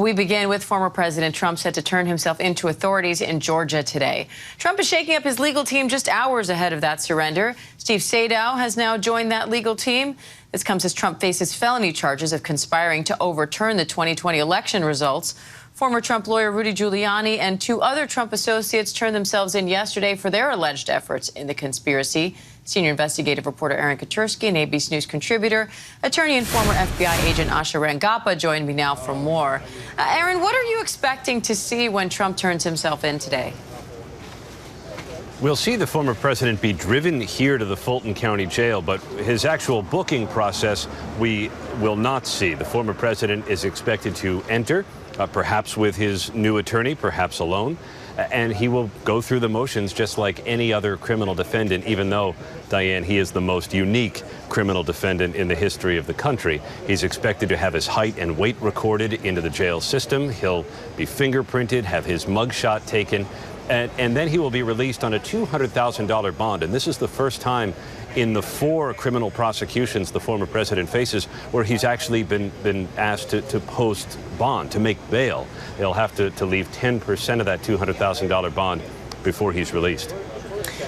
We begin with former President Trump set to turn himself into authorities in Georgia today. Trump is shaking up his legal team just hours ahead of that surrender. Steve Sadow has now joined that legal team. This comes as Trump faces felony charges of conspiring to overturn the 2020 election results. Former Trump lawyer Rudy Giuliani and two other Trump associates turned themselves in yesterday for their alleged efforts in the conspiracy. Senior investigative reporter Aaron Katersky, an ABC News contributor, attorney and former FBI agent Asha Rangappa joined me now for more. Aaron, what are you expecting to see when Trump turns himself in today? We'll see the former president be driven here to the Fulton County jail, but his actual booking process we will not see. The former president is expected to enter, perhaps with his new attorney, perhaps alone, and he will go through the motions just like any other criminal defendant, even though, Diane, he is the most unique criminal defendant in the history of the country. He's expected to have his height and weight recorded into the jail system. He'll be fingerprinted, have his mugshot taken, and then he will be released on a $200,000 bond. And this is the first time in the 4 criminal prosecutions the former president faces where he's actually been asked to post bond, to make bail. He'll have to leave 10% of that $200,000 bond before he's released.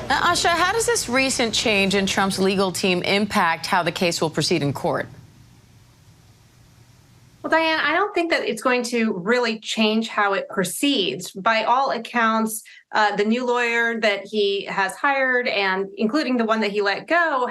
Asha, how does this recent change in Trump's legal team impact how the case will proceed in court? Well, Diane, I don't think that it's going to really change how it proceeds. By all accounts, the new lawyer that he has hired, and including the one that he let go,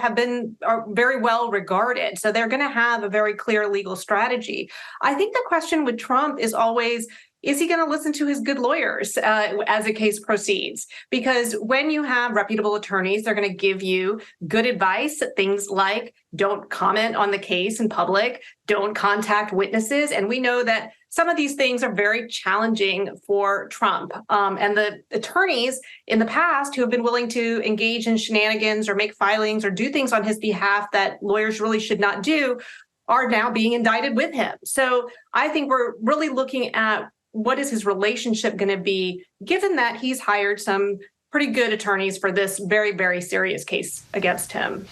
are very well regarded. So they're going to have a very clear legal strategy. I think the question with Trump is always, is he going to listen to his good lawyers as a case proceeds? Because when you have reputable attorneys, they're going to give you good advice, things like don't comment on the case in public, don't contact witnesses. And we know that some of these things are very challenging for Trump. And the attorneys in the past who have been willing to engage in shenanigans or make filings or do things on his behalf that lawyers really should not do are now being indicted with him. So I think we're really looking at what is his relationship going to be, given that he's hired some pretty good attorneys for this very, very serious case against him.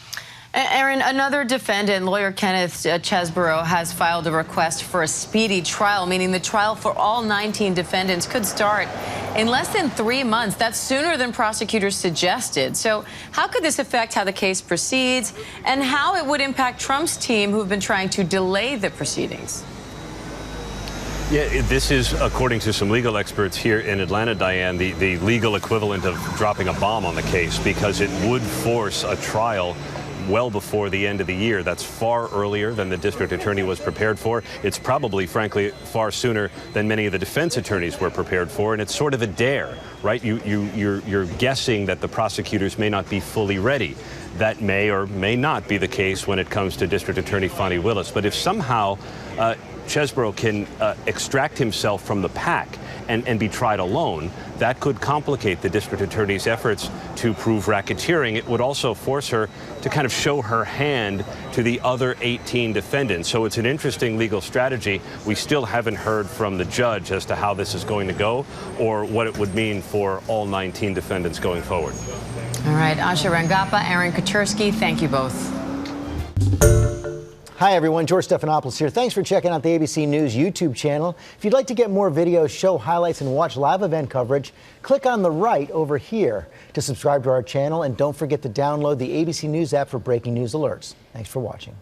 Aaron, another defendant, lawyer Kenneth Chesborough, has filed a request for a speedy trial, meaning the trial for all 19 defendants could start in less than 3 months. That's sooner than prosecutors suggested. So how could this affect how the case proceeds and how it would impact Trump's team, who have been trying to delay the proceedings? Yeah, this is, according to some legal experts here in Atlanta, Diane, the legal equivalent of dropping a bomb on the case, because it would force a trial well before the end of the year. That's far earlier than the district attorney was prepared for. It's probably, frankly, far sooner than many of the defense attorneys were prepared for, and it's sort of a dare, right? You're guessing that the prosecutors may not be fully ready. That may or may not be the case when it comes to District Attorney Fani Willis. But if somehow Chesborough can extract himself from the pack and be tried alone, that could complicate the district attorney's efforts to prove racketeering. It would also force her to kind of show her hand to the other 18 defendants. So it's an interesting legal strategy. We still haven't heard from the judge as to how this is going to go or what it would mean for all 19 defendants going forward. All right, Asha Rangappa, Aaron Katersky, thank you both. Hi, everyone. George Stephanopoulos here. Thanks for checking out the ABC News YouTube channel. If you'd like to get more videos, show highlights, and watch live event coverage, click on the right over here to subscribe to our channel. And don't forget to download the ABC News app for breaking news alerts. Thanks for watching.